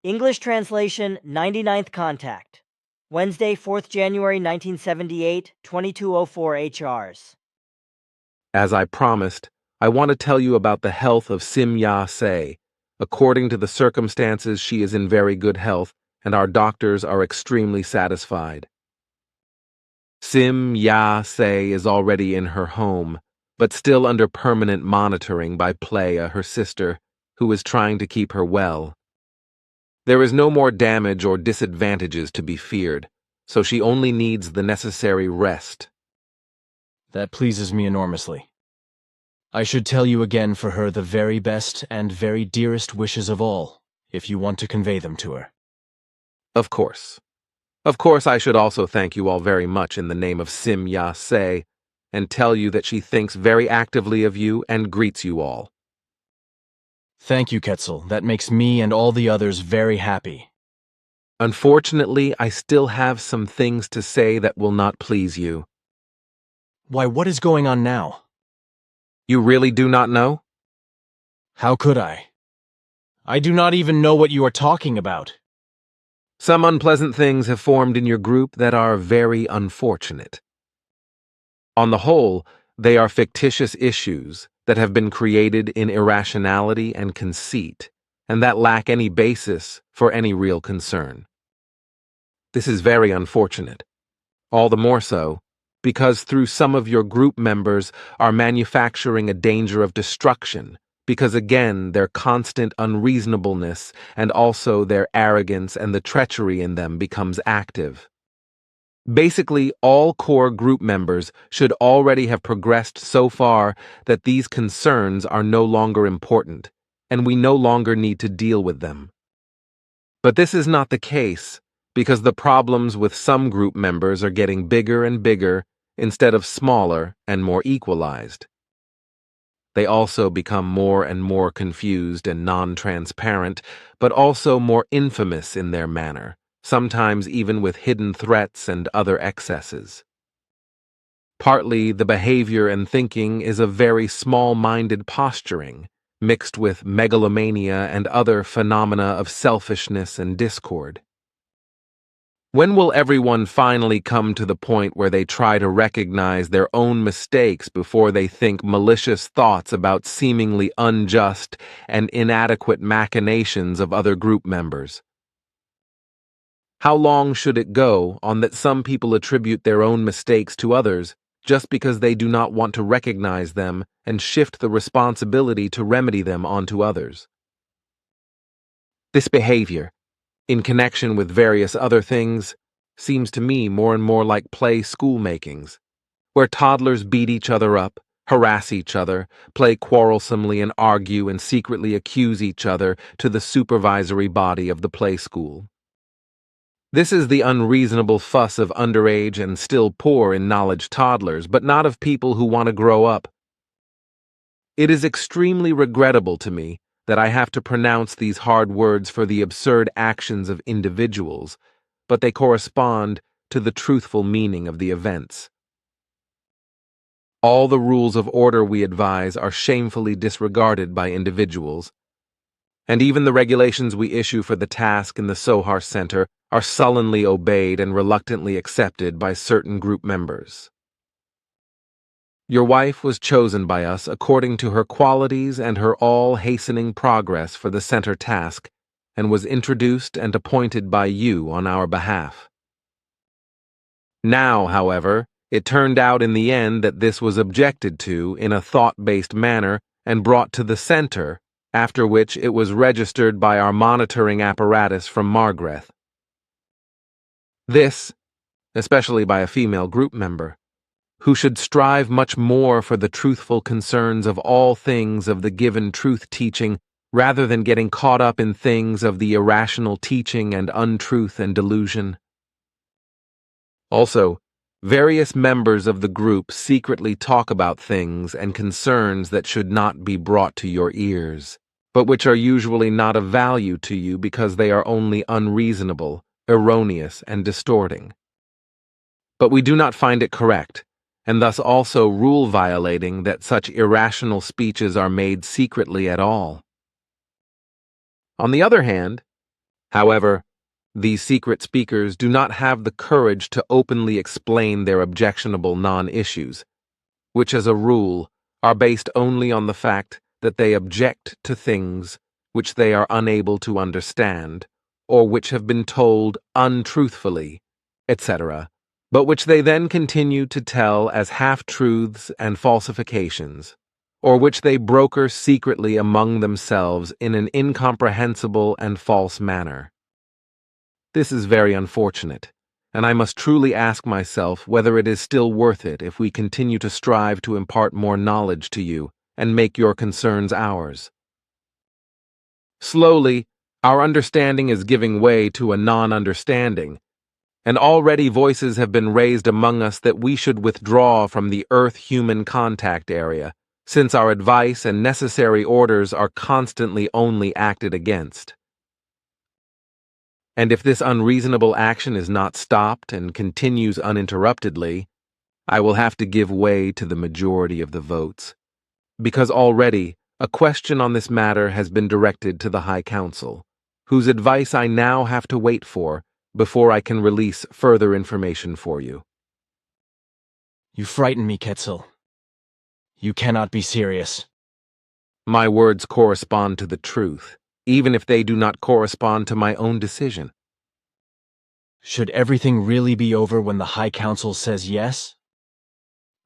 English translation 99th Contact. Wednesday, 4th January 1978, 2204 HRs. As I promised, I want to tell you about the health of Simy. According to the circumstances, she is in very good health, and our doctors are extremely satisfied. Simy is already in her home, but still under permanent monitoring by Playa, her sister, who is trying to keep her well. There is no more damage or disadvantages to be feared, so she only needs the necessary rest. That pleases me enormously. I should tell you again for her the very best and very dearest wishes of all, if you want to convey them to her. Of course. Of course, I should also thank you all very much in the name of Simy, and tell you that she thinks very actively of you and greets you all. Thank you, Quetzal. That makes me and all the others very happy. Unfortunately, I still have some things to say that will not please you. Why, what is going on now? You really do not know? How could I? I do not even know what you are talking about. Some unpleasant things have formed in your group that are very unfortunate. On the whole, they are fictitious issues that have been created in irrationality and conceit, and that lack any basis for any real concern. This is very unfortunate, all the more so because through some of your group members are manufacturing a danger of destruction, because again their constant unreasonableness and also their arrogance and the treachery in them becomes active. Basically, all core group members should already have progressed so far that these concerns are no longer important, and we no longer need to deal with them. But this is not the case, because the problems with some group members are getting bigger and bigger instead of smaller and more equalized. They also become more and more confused and non-transparent, but also more infamous in their manner, sometimes even with hidden threats and other excesses. Partly, the behavior and thinking is a very small-minded posturing, mixed with megalomania and other phenomena of selfishness and discord. When will everyone finally come to the point where they try to recognize their own mistakes before they think malicious thoughts about seemingly unjust and inadequate machinations of other group members? How long should it go on that some people attribute their own mistakes to others just because they do not want to recognize them and shift the responsibility to remedy them onto others? This behavior, in connection with various other things, seems to me more and more like play schoolmakings, where toddlers beat each other up, harass each other, play quarrelsomely and argue and secretly accuse each other to the supervisory body of the play school. This is the unreasonable fuss of underage and still poor in knowledge toddlers, but not of people who want to grow up. It is extremely regrettable to me that I have to pronounce these hard words for the absurd actions of individuals, but they correspond to the truthful meaning of the events. All the rules of order we advise are shamefully disregarded by individuals, and even the regulations we issue for the task in the Sohar Center are sullenly obeyed and reluctantly accepted by certain group members. Your wife was chosen by us according to her qualities and her all-hastening progress for the center task, and was introduced and appointed by you on our behalf. Now, however, it turned out in the end that this was objected to in a thought-based manner and brought to the center, after which it was registered by our monitoring apparatus from Margaret. This, especially by a female group member, who should strive much more for the truthful concerns of all things of the given truth teaching rather than getting caught up in things of the irrational teaching and untruth and delusion. Also, various members of the group secretly talk about things and concerns that should not be brought to your ears, but which are usually not of value to you because they are only unreasonable, erroneous, and distorting. But we do not find it correct, and thus also rule-violating that such irrational speeches are made secretly at all. On the other hand, However, these secret speakers do not have the courage to openly explain their objectionable non-issues, which as a rule are based only on the fact that they object to things which they are unable to understand, or which have been told untruthfully, etc., but which they then continue to tell as half-truths and falsifications, or which they broker secretly among themselves in an incomprehensible and false manner. This is very unfortunate, and I must truly ask myself whether it is still worth it if we continue to strive to impart more knowledge to you and make your concerns ours. Slowly, our understanding is giving way to a non-understanding, and already voices have been raised among us that we should withdraw from the Earth-human contact area, since our advice and necessary orders are constantly only acted against. And if this unreasonable action is not stopped and continues uninterruptedly, I will have to give way to the majority of the votes, because already a question on this matter has been directed to the High Council, whose advice I now have to wait for before I can release further information for you. You frighten me, Quetzal. You cannot be serious. My words correspond to the truth, even if they do not correspond to my own decision. Should everything really be over when the High Council says yes?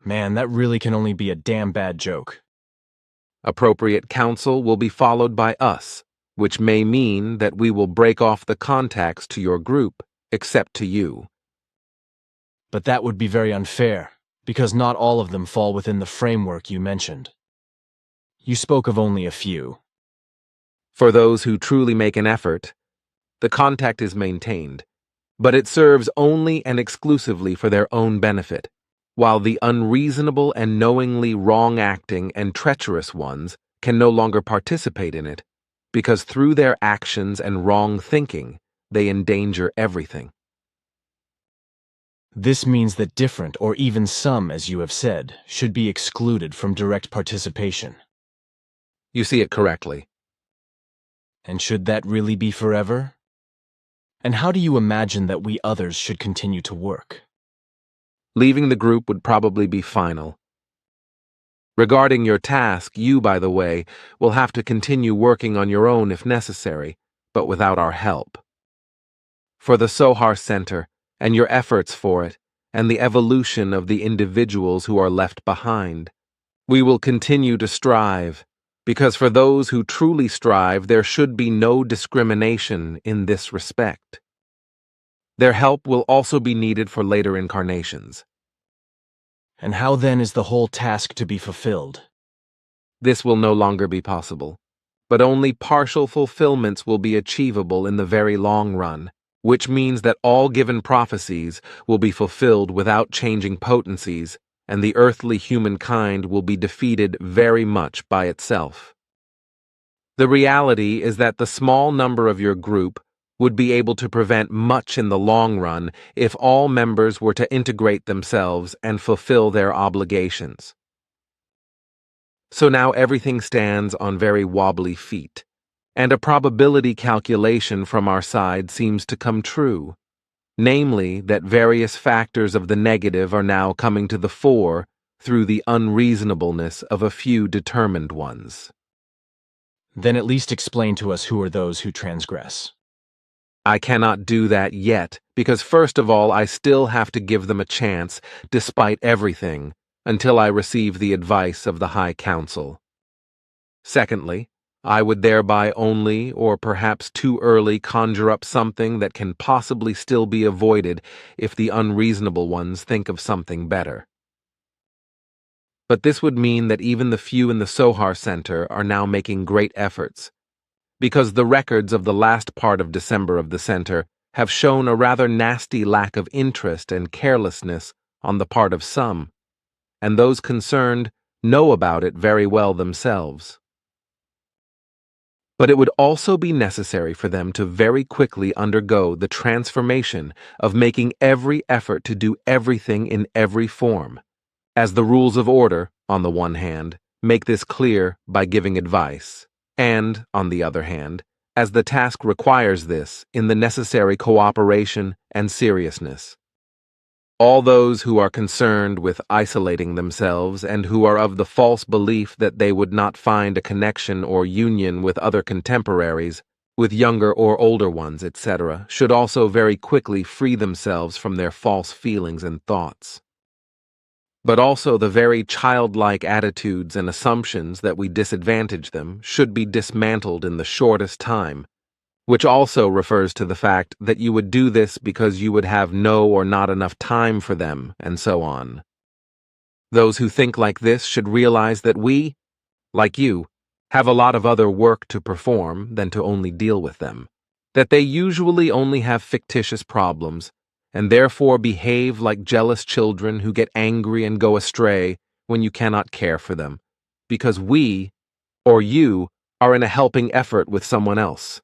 Man, that really can only be a damn bad joke. Appropriate counsel will be followed by us, which may mean that we will break off the contacts to your group, except to you. But that would be very unfair, because not all of them fall within the framework you mentioned. You spoke of only a few. For those who truly make an effort, the contact is maintained, but it serves only and exclusively for their own benefit, while the unreasonable and knowingly wrong-acting and treacherous ones can no longer participate in it, because through their actions and wrong thinking, they endanger everything. This means that different, or even some, as you have said, should be excluded from direct participation. You see it correctly. And should that really be forever? And how do you imagine that we others should continue to work? Leaving the group would probably be final. Regarding your task, you, by the way, will have to continue working on your own if necessary, but without our help. For the Sohar Center, and your efforts for it, and the evolution of the individuals who are left behind, we will continue to strive, because for those who truly strive, there should be no discrimination in this respect. Their help will also be needed for later incarnations. And how then is the whole task to be fulfilled? This will no longer be possible, but only partial fulfillments will be achievable in the very long run, which means that all given prophecies will be fulfilled without changing potencies, and the earthly humankind will be defeated very much by itself. The reality is that the small number of your group would be able to prevent much in the long run if all members were to integrate themselves and fulfill their obligations. So now everything stands on very wobbly feet, and a probability calculation from our side seems to come true, namely that various factors of the negative are now coming to the fore through the unreasonableness of a few determined ones. Then at least explain to us who are those who transgress. I cannot do that yet, because first of all I still have to give them a chance, despite everything, until I receive the advice of the High Council. Secondly, I would thereby only, or perhaps too early, conjure up something that can possibly still be avoided if the unreasonable ones think of something better. But this would mean that even the few in the Sohar Center are now making great efforts, because the records of the last part of December of the Center have shown a rather nasty lack of interest and carelessness on the part of some, and those concerned know about it very well themselves. But it would also be necessary for them to very quickly undergo the transformation of making every effort to do everything in every form, as the rules of order, on the one hand, make this clear by giving advice, and, on the other hand, as the task requires this in the necessary cooperation and seriousness. All those who are concerned with isolating themselves and who are of the false belief that they would not find a connection or union with other contemporaries, with younger or older ones, etc., should also very quickly free themselves from their false feelings and thoughts. But also the very childlike attitudes and assumptions that we disadvantage them should be dismantled in the shortest time, which also refers to the fact that you would do this because you would have no or not enough time for them, and so on. Those who think like this should realize that we, like you, have a lot of other work to perform than to only deal with them, that they usually only have fictitious problems, and therefore behave like jealous children who get angry and go astray when you cannot care for them, because we, or you, are in a helping effort with someone else.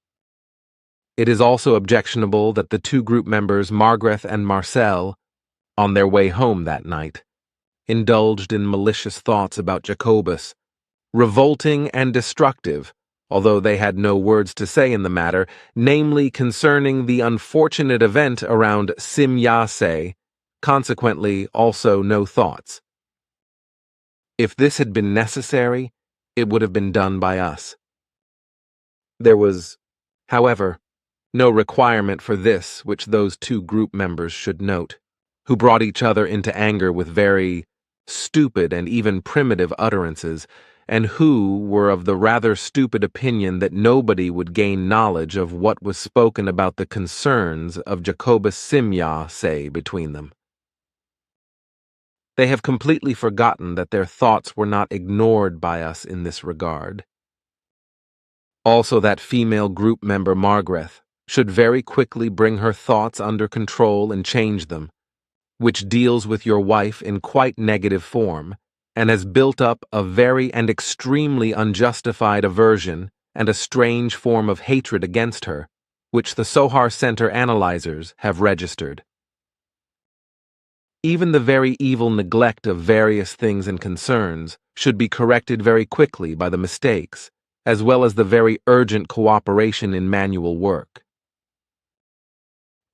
It is also objectionable that the two group members, Margaret and Marcel, on their way home that night, indulged in malicious thoughts about Jacobus, revolting and destructive, although they had no words to say in the matter, namely concerning the unfortunate event around Simy, consequently also no thoughts. If this had been necessary, it would have been done by us. There was, however, no requirement for this which those two group members should note, who brought each other into anger with very stupid and even primitive utterances, and who were of the rather stupid opinion that nobody would gain knowledge of what was spoken about the concerns of Jacobus Simy between them. They have completely forgotten that their thoughts were not ignored by us in this regard. Also that female group member Margaret should very quickly bring her thoughts under control and change them, which deals with your wife in quite negative form, and has built up a very and extremely unjustified aversion and a strange form of hatred against her, which the Sohar Center analyzers have registered. Even the very evil neglect of various things and concerns should be corrected very quickly by the mistakes, as well as the very urgent cooperation in manual work.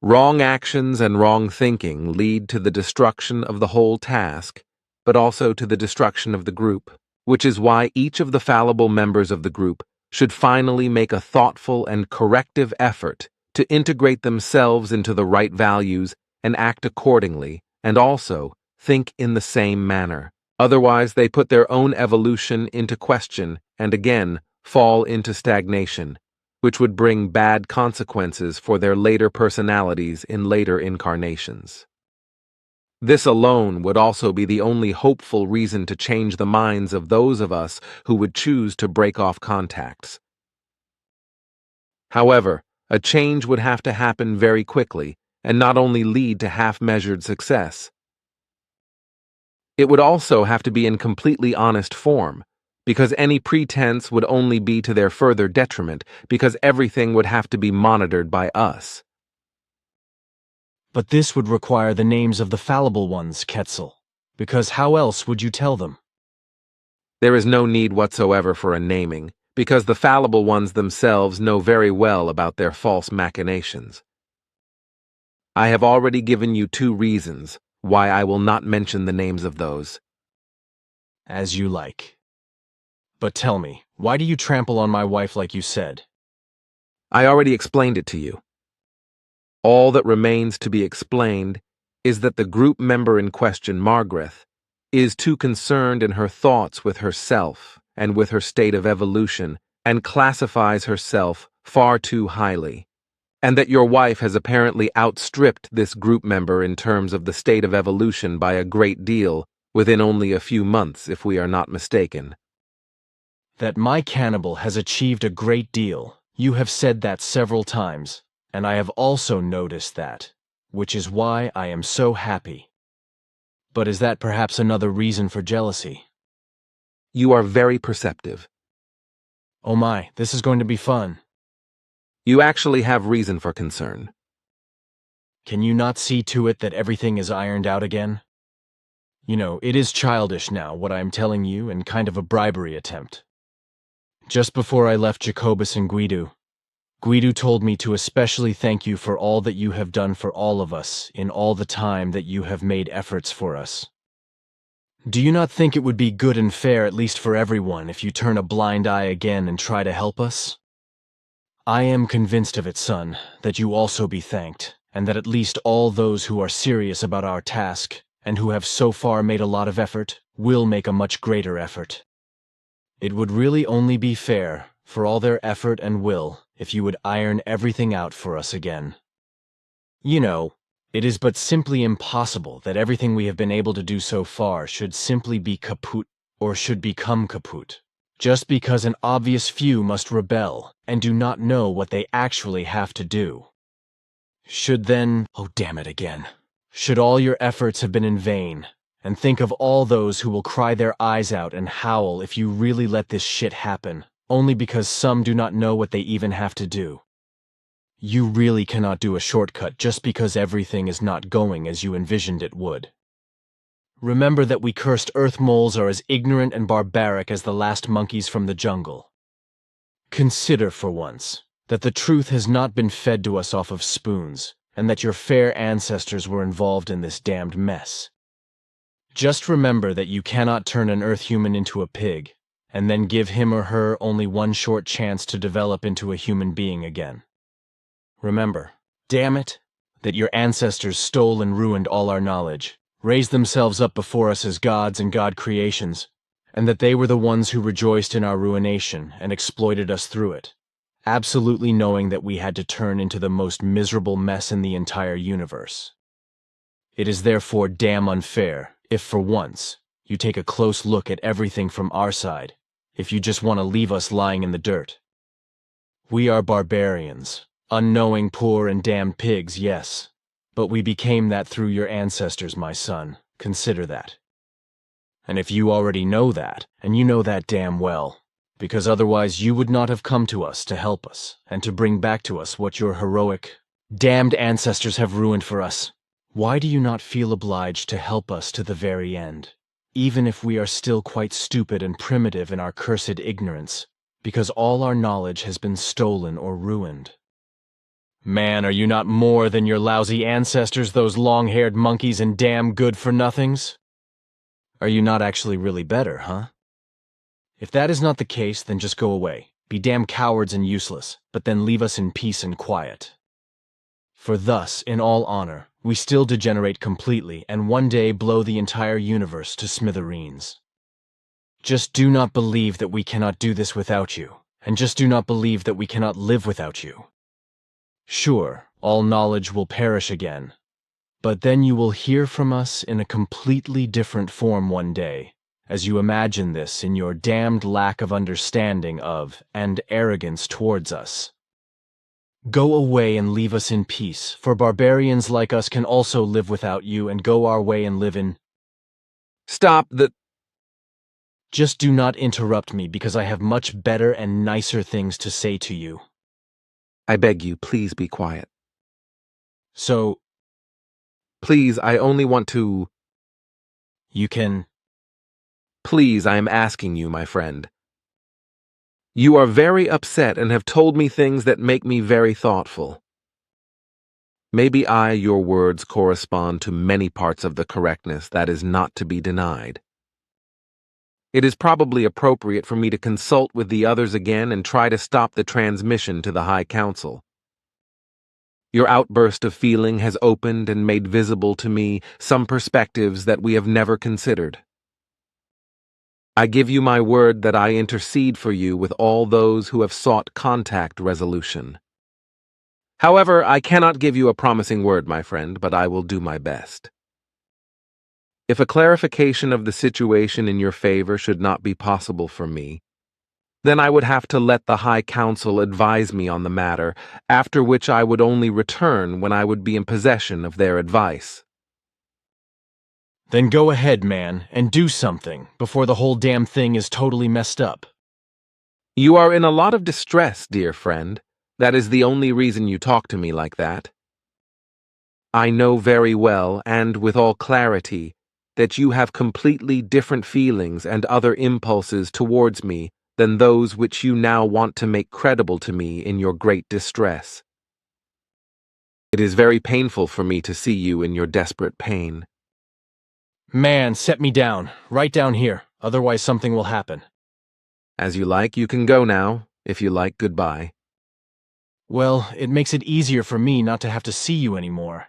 Wrong actions and wrong thinking lead to the destruction of the whole task, but also to the destruction of the group, which is why each of the fallible members of the group should finally make a thoughtful and corrective effort to integrate themselves into the right values and act accordingly, and also think in the same manner. Otherwise, they put their own evolution into question and again fall into stagnation, which would bring bad consequences for their later personalities in later incarnations. This alone would also be the only hopeful reason to change the minds of those of us who would choose to break off contacts. However, a change would have to happen very quickly and not only lead to half-measured success. It would also have to be in completely honest form, because any pretense would only be to their further detriment, because everything would have to be monitored by us. But this would require the names of the fallible ones, Quetzal, because how else would you tell them? There is no need whatsoever for a naming, because the fallible ones themselves know very well about their false machinations. I have already given you 2 reasons why I will not mention the names of those. As you like. But tell me, why do you trample on my wife like you said? I already explained it to you. All that remains to be explained is that the group member in question, Margaret, is too concerned in her thoughts with herself and with her state of evolution, and classifies herself far too highly, and that your wife has apparently outstripped this group member in terms of the state of evolution by a great deal within only a few months, if we are not mistaken. That my cannibal has achieved a great deal. You have said that several times, and I have also noticed that, which is why I am so happy. But is that perhaps another reason for jealousy? You are very perceptive. Oh my, this is going to be fun. You actually have reason for concern. Can you not see to it that everything is ironed out again? You know, it is childish now, what I am telling you, and kind of a bribery attempt. Just before I left Jacobus and Guido, Guido told me to especially thank you for all that you have done for all of us in all the time that you have made efforts for us. Do you not think it would be good and fair, at least for everyone, if you turn a blind eye again and try to help us? I am convinced of it, son, that you also be thanked, and that at least all those who are serious about our task, and who have so far made a lot of effort, will make a much greater effort. It would really only be fair, for all their effort and will, if you would iron everything out for us again. You know, it is but simply impossible that everything we have been able to do so far should simply be kaput or should become kaput, just because an obvious few must rebel and do not know what they actually have to do. Should then, oh damn it again, should all your efforts have been in vain, and think of all those who will cry their eyes out and howl if you really let this shit happen, only because some do not know what they even have to do. You really cannot do a shortcut just because everything is not going as you envisioned it would. Remember that we cursed earth moles are as ignorant and barbaric as the last monkeys from the jungle. Consider, for once, that the truth has not been fed to us off of spoons, and that your fair ancestors were involved in this damned mess. Just remember that you cannot turn an earth human into a pig, and then give him or her only one short chance to develop into a human being again. Remember, damn it, that your ancestors stole and ruined all our knowledge, raised themselves up before us as gods and god creations, and that they were the ones who rejoiced in our ruination and exploited us through it, absolutely knowing that we had to turn into the most miserable mess in the entire universe. It is therefore damn unfair if, for once, you take a close look at everything from our side, if you just want to leave us lying in the dirt. We are barbarians. Unknowing, poor, and damned pigs, yes. But we became that through your ancestors, my son. Consider that. And if you already know that, and you know that damn well, because otherwise you would not have come to us to help us, and to bring back to us what your heroic, damned ancestors have ruined for us, why do you not feel obliged to help us to the very end, even if we are still quite stupid and primitive in our cursed ignorance, because all our knowledge has been stolen or ruined? Man, are you not more than your lousy ancestors, those long-haired monkeys and damn good-for-nothings? Are you not actually really better, huh? If that is not the case, then just go away. Be damn cowards and useless, but then leave us in peace and quiet. For thus, in all honor, we still degenerate completely and one day blow the entire universe to smithereens. Just do not believe that we cannot do this without you, and just do not believe that we cannot live without you. Sure, all knowledge will perish again, but then you will hear from us in a completely different form one day, as you imagine this in your damned lack of understanding of and arrogance towards us. Go away and leave us in peace, for barbarians like us can also live without you and go our way and live in— Stop the— Just do not interrupt me because I have much better and nicer things to say to you. I beg you, please be quiet. So, Please, I only want to— you can— Please, I am asking you, my friend. You are very upset and have told me things that make me very thoughtful. Maybe your words correspond to many parts of the correctness that is not to be denied. It is probably appropriate for me to consult with the others again and try to stop the transmission to the High Council. Your outburst of feeling has opened and made visible to me some perspectives that we have never considered. I give you my word that I intercede for you with all those who have sought contact resolution. However, I cannot give you a promising word, my friend, but I will do my best. If a clarification of the situation in your favor should not be possible for me, then I would have to let the High Council advise me on the matter, after which I would only return when I would be in possession of their advice. Then go ahead, man, and do something before the whole damn thing is totally messed up. You are in a lot of distress, dear friend. That is the only reason you talk to me like that. I know very well, and with all clarity, that you have completely different feelings and other impulses towards me than those which you now want to make credible to me in your great distress. It is very painful for me to see you in your desperate pain. Man, set me down, right down here, otherwise something will happen. As you like, you can go now. If you like, goodbye. Well, it makes it easier for me not to have to see you anymore.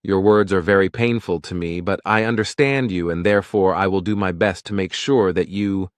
Your words are very painful to me, but I understand you, and therefore I will do my best to make sure that you